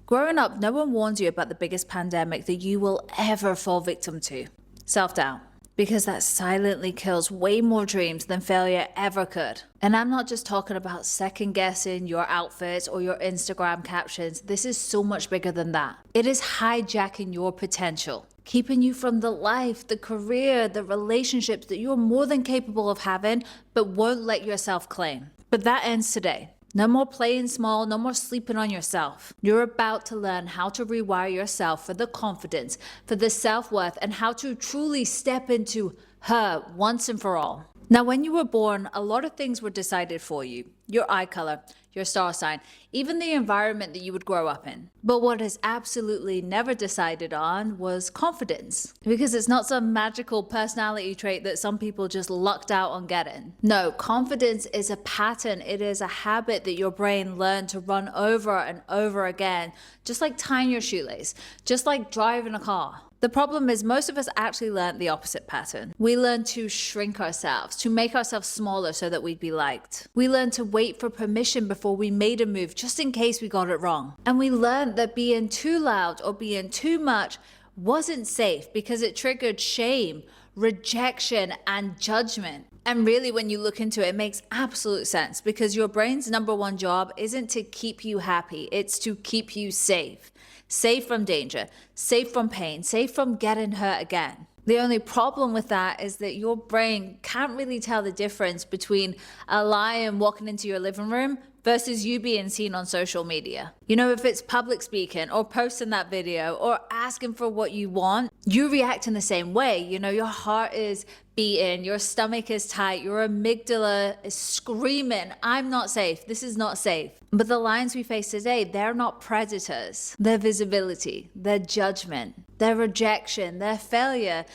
Growing up, no one warns you about the biggest pandemic that you will ever fall victim to: self-doubt. Because that silently kills way more dreams than failure ever could. And I'm not just talking about second guessing your outfits or your Instagram captions. This is so much bigger than that. It is hijacking your potential, keeping you from the life, the career, the relationships that you're more than capable of having, but won't let yourself claim. But that ends today. No more playing small, no more sleeping on yourself. You're about to learn how to rewire yourself for the confidence, for the self-worth, and how to truly step into her once and for all. Now, when you were born, a lot of things were decided for you. Your eye color, your star sign, even the environment that you would grow up in. But what is absolutely never decided on was confidence. Because it's not some magical personality trait that some people just lucked out on getting. No, confidence is a pattern. It is a habit that your brain learned to run over and over again, just like tying your shoelace, just like driving a car. The problem is most of us actually learned the opposite pattern. We learned to shrink ourselves, to make ourselves smaller so that we'd be liked. We learned to wait for permission before we made a move just in case we got it wrong. And we learned that being too loud or being too much wasn't safe because it triggered shame, rejection, and judgment. And really, when you look into it, it makes absolute sense because your brain's number one job isn't to keep you happy, it's to keep you safe. Safe from danger, safe from pain, safe from getting hurt again. The only problem with that is that your brain can't really tell the difference between a lion walking into your living room versus you being seen on social media. You know, if it's public speaking or posting that video or asking for what you want, you react in the same way. You know, your heart is beating, your stomach is tight, your amygdala is screaming, I'm not safe, this is not safe. But the lions we face today, they're not predators. Their visibility, their judgment, their rejection, their failure,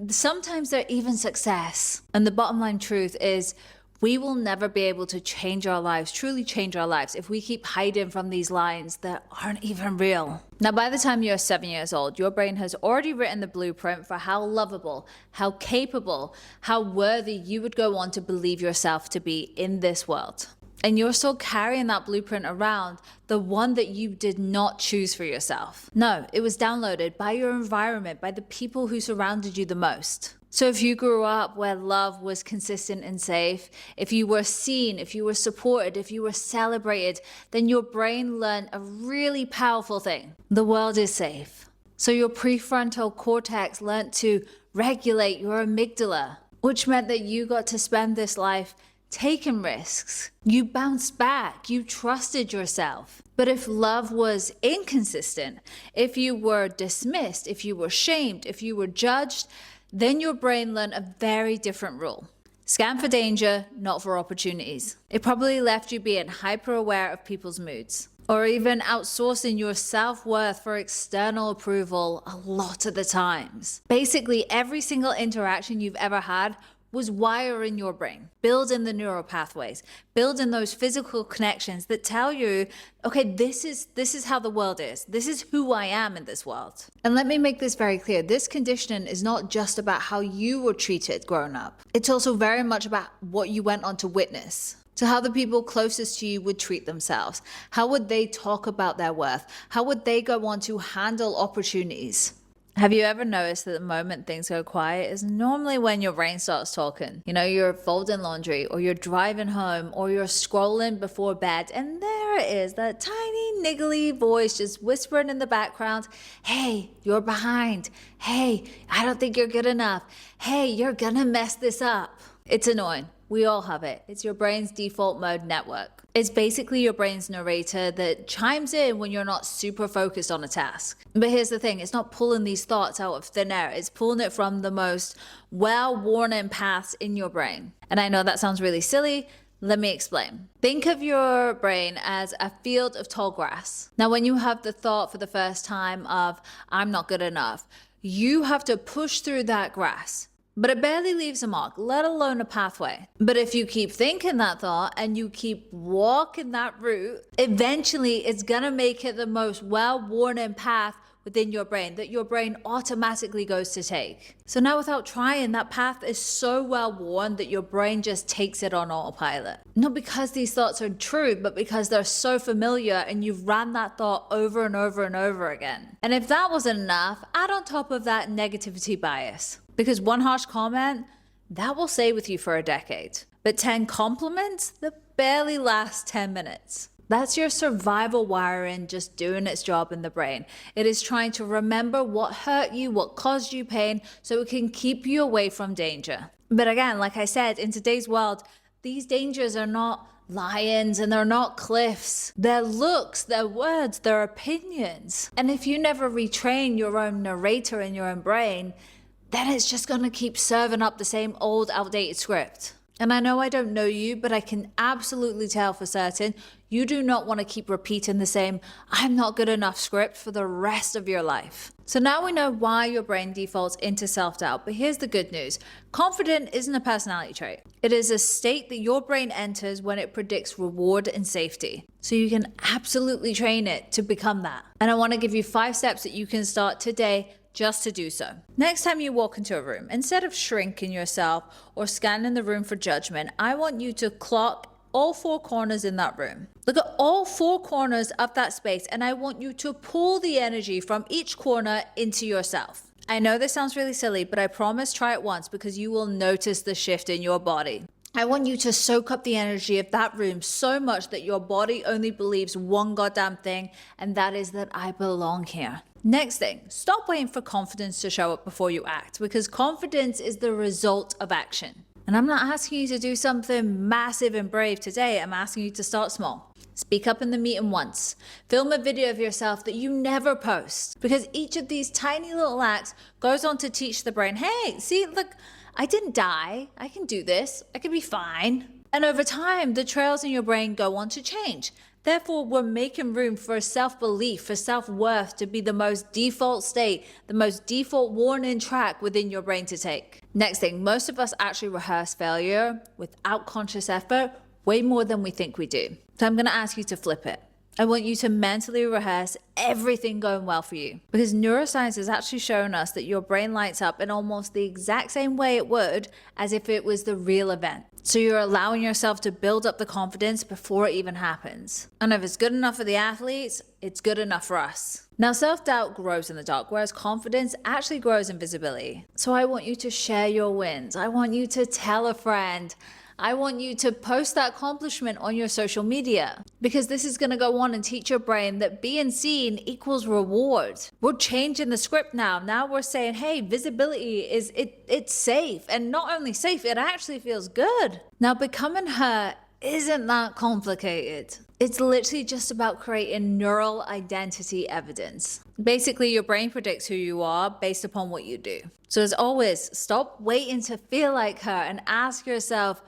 sometimes they're even success. And the bottom line truth is, we will never be able to change our lives, truly change our lives, if we keep hiding from these lines that aren't even real. Now, by the time you're 7 years old, your brain has already written the blueprint for how lovable, how capable, how worthy you would go on to believe yourself to be in this world. And you're still carrying that blueprint around, the one that you did not choose for yourself. No, it was downloaded by your environment, by the people who surrounded you the most. So if you grew up where love was consistent and safe, if you were seen, if you were supported, if you were celebrated, then your brain learned a really powerful thing. The world is safe. So your prefrontal cortex learned to regulate your amygdala, which meant that you got to spend this life taking risks. You bounced back, you trusted yourself. But if love was inconsistent, if you were dismissed, if you were shamed, if you were judged, then your brain learned a very different rule. Scan for danger, not for opportunities. It probably left you being hyper aware of people's moods, or even outsourcing your self-worth for external approval a lot of the times. Basically, every single interaction you've ever had was wiring your brain, building the neural pathways, building those physical connections that tell you, okay, this is how the world is. This is who I am in this world. And let me make this very clear. This conditioning is not just about how you were treated growing up. It's also very much about what you went on to witness. So how the people closest to you would treat themselves. How would they talk about their worth? How would they go on to handle opportunities? Have you ever noticed that the moment things go quiet is normally when your brain starts talking? You know, you're folding laundry, or you're driving home, or you're scrolling before bed, and there it is, that tiny niggly voice just whispering in the background, hey, you're behind. Hey, I don't think you're good enough. Hey, you're gonna mess this up. It's annoying. We all have it. It's your brain's default mode network. It's basically your brain's narrator that chimes in when you're not super focused on a task. But here's the thing, it's not pulling these thoughts out of thin air. It's pulling it from the most well-worn paths in your brain. And I know that sounds really silly. Let me explain. Think of your brain as a field of tall grass. Now, when you have the thought for the first time of, I'm not good enough, you have to push through that grass. But it barely leaves a mark, let alone a pathway. But if you keep thinking that thought and you keep walking that route, eventually it's gonna make it the most well-worn path within your brain that your brain automatically goes to take. So now without trying, that path is so well worn that your brain just takes it on autopilot. Not because these thoughts are true, but because they're so familiar and you've ran that thought over and over and over again. And if that wasn't enough, add on top of that negativity bias. Because one harsh comment, that will stay with you for a decade. But 10 compliments, that barely last 10 minutes. That's your survival wiring just doing its job in the brain. It is trying to remember what hurt you, what caused you pain, so it can keep you away from danger. But again, like I said, in today's world, these dangers are not lions and they're not cliffs. They're looks, they're words, they're opinions. And if you never retrain your own narrator in your own brain, then it's just gonna keep serving up the same old outdated script. And I know I don't know you, but I can absolutely tell for certain you do not want to keep repeating the same "I'm not good enough" script for the rest of your life. So now we know why your brain defaults into self-doubt, but here's the good news. Confident isn't a personality trait. It is a state that your brain enters when it predicts reward and safety. So you can absolutely train it to become that. And I want to give you 5 steps that you can start today just to do so. Next time you walk into a room, instead of shrinking yourself or scanning the room for judgment, I want you to clock all 4 corners in that room. Look at all 4 corners of that space, and I want you to pull the energy from each corner into yourself. I know this sounds really silly, but I promise try it once because you will notice the shift in your body. I want you to soak up the energy of that room so much that your body only believes one goddamn thing, and that is that I belong here. Next thing, stop waiting for confidence to show up before you act, because confidence is the result of action. And I'm not asking you to do something massive and brave today. I'm asking you to start small. Speak up in the meeting once. Film a video of yourself that you never post, because each of these tiny little acts goes on to teach the brain, hey, see, look, I didn't die. I can do this. I can be fine. And over time, the trails in your brain go on to change. Therefore, we're making room for self-belief, for self-worth to be the most default state, the most default worn-in track within your brain to take. Next thing, most of us actually rehearse failure without conscious effort way more than we think we do. So I'm going to ask you to flip it. I want you to mentally rehearse everything going well for you, because neuroscience has actually shown us that your brain lights up in almost the exact same way it would as if it was the real event. So you're allowing yourself to build up the confidence before it even happens. And if it's good enough for the athletes, it's good enough for us. Now, self-doubt grows in the dark, whereas confidence actually grows in visibility. So I want you to share your wins. I want you to tell a friend. I want you to post that accomplishment on your social media, because this is going to go on and teach your brain that being seen equals reward. We're changing the script now. Now we're saying, hey, visibility it's safe, and not only safe, it actually feels good. Now, becoming her isn't that complicated. It's literally just about creating neural identity evidence. Basically, your brain predicts who you are based upon what you do. So as always, stop waiting to feel like her and ask yourself,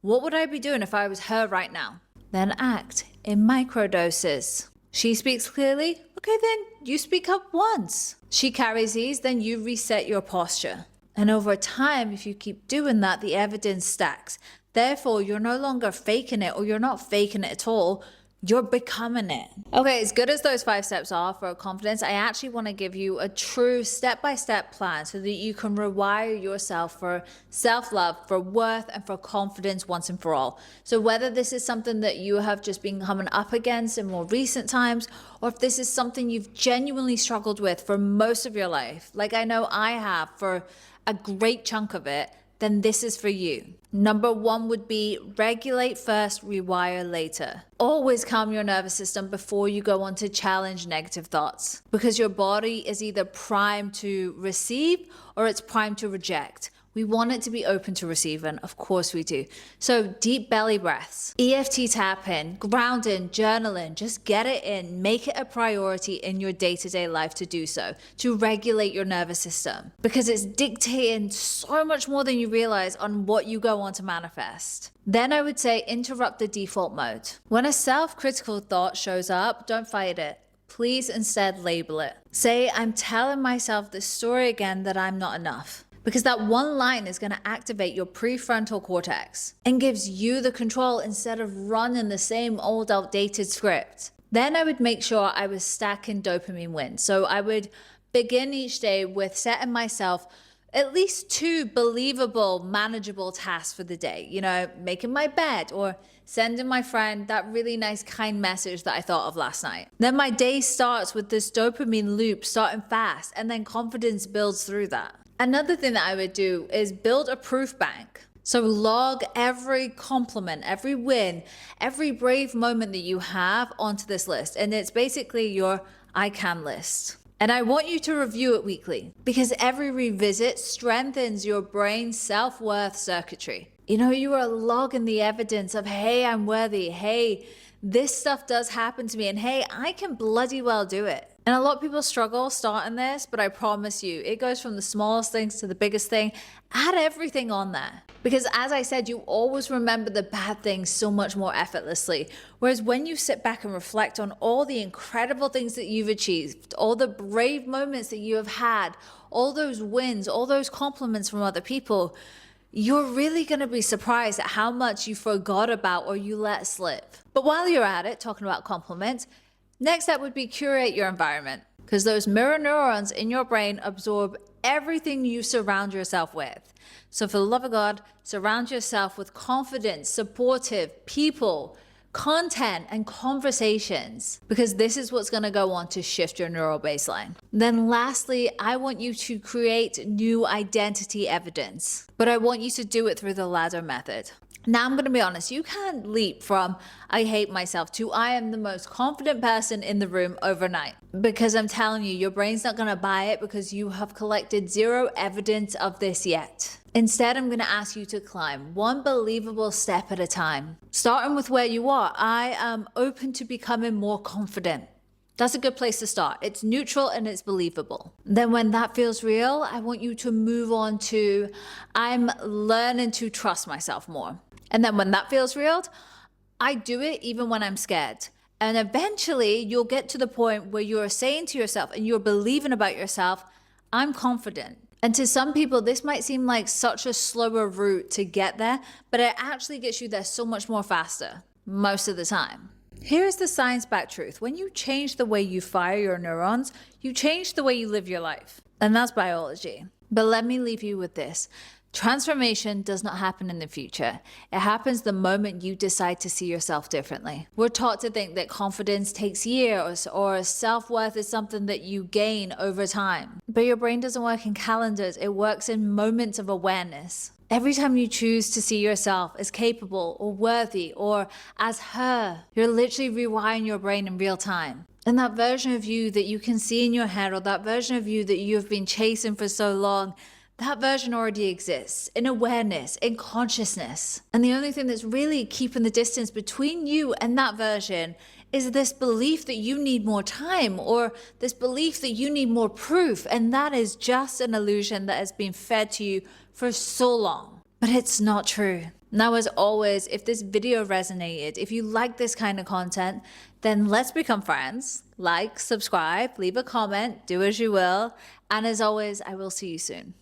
what would I be doing if I was her right now? Then act in microdoses. She speaks clearly? Okay, then you speak up once. She carries ease, then you reset your posture. And over time, if you keep doing that, the evidence stacks. Therefore, you're no longer faking it, or you're not faking it at all. You're becoming it. Okay, as good as those 5 steps are for confidence, I actually want to give you a true step-by-step plan so that you can rewire yourself for self-love, for worth, and for confidence once and for all. So whether this is something that you have just been coming up against in more recent times, or if this is something you've genuinely struggled with for most of your life, like I know I have for a great chunk of it, then this is for you. Number 1 would be regulate first, rewire later. Always calm your nervous system before you go on to challenge negative thoughts, because your body is either primed to receive or it's primed to reject. We want it to be open to receiving, of course we do. So deep belly breaths, EFT tapping, grounding, journaling, just get it in. Make it a priority in your day-to-day life to do so, to regulate your nervous system, because it's dictating so much more than you realize on what you go on to manifest. Then I would say interrupt the default mode. When a self-critical thought shows up, don't fight it. Please instead label it. Say, I'm telling myself this story again that I'm not enough. Because that one line is going to activate your prefrontal cortex and gives you the control instead of running the same old outdated script. Then I would make sure I was stacking dopamine wins. So I would begin each day with setting myself at least 2 believable, manageable tasks for the day. You know, making my bed or sending my friend that really nice, kind message that I thought of last night. Then my day starts with this dopamine loop starting fast, and then confidence builds through that. Another thing that I would do is build a proof bank. So log every compliment, every win, every brave moment that you have onto this list. And it's basically your I can list. And I want you to review it weekly, because every revisit strengthens your brain's self-worth circuitry. You know, you are logging the evidence of, hey, I'm worthy. Hey, this stuff does happen to me. And hey, I can bloody well do it. And a lot of people struggle starting this, but I promise you, it goes from the smallest things to the biggest thing. Add everything on there. Because as I said, you always remember the bad things so much more effortlessly. Whereas when you sit back and reflect on all the incredible things that you've achieved, all the brave moments that you have had, all those wins, all those compliments from other people, you're really going to be surprised at how much you forgot about or you let slip. But while you're at it, talking about compliments, next step would be curate your environment, because those mirror neurons in your brain absorb everything you surround yourself with. So for the love of God, surround yourself with confident, supportive people, content, and conversations, because this is what's going to go on to shift your neural baseline. Then lastly, I want you to create new identity evidence, but I want you to do it through the ladder method. Now, I'm going to be honest, you can't leap from I hate myself to I am the most confident person in the room overnight, because I'm telling you, your brain's not going to buy it because you have collected zero evidence of this yet. Instead, I'm going to ask you to climb one believable step at a time, starting with where you are. I am open to becoming more confident. That's a good place to start. It's neutral and it's believable. Then when that feels real, I want you to move on to I'm learning to trust myself more. And then when that feels real, I do it even when I'm scared. And eventually you'll get to the point where you're saying to yourself and you're believing about yourself, I'm confident. And to some people, this might seem like such a slower route to get there, but it actually gets you there so much more faster most of the time. Here's the science-backed truth. When you change the way you fire your neurons, you change the way you live your life. And that's biology. But let me leave you with this. Transformation does not happen in the future. It happens the moment you decide to see yourself differently. We're taught to think that confidence takes years or self-worth is something that you gain over time. But your brain doesn't work in calendars. It works in moments of awareness. Every time you choose to see yourself as capable or worthy or as her, you're literally rewiring your brain in real time. And that version of you that you can see in your head, or that version of you that you've been chasing for so long, that version already exists in awareness, in consciousness. And the only thing that's really keeping the distance between you and that version is this belief that you need more time, or this belief that you need more proof. And that is just an illusion that has been fed to you for so long. But it's not true. Now, as always, if this video resonated, if you like this kind of content, then let's become friends. Like, subscribe, leave a comment, do as you will. And as always, I will see you soon.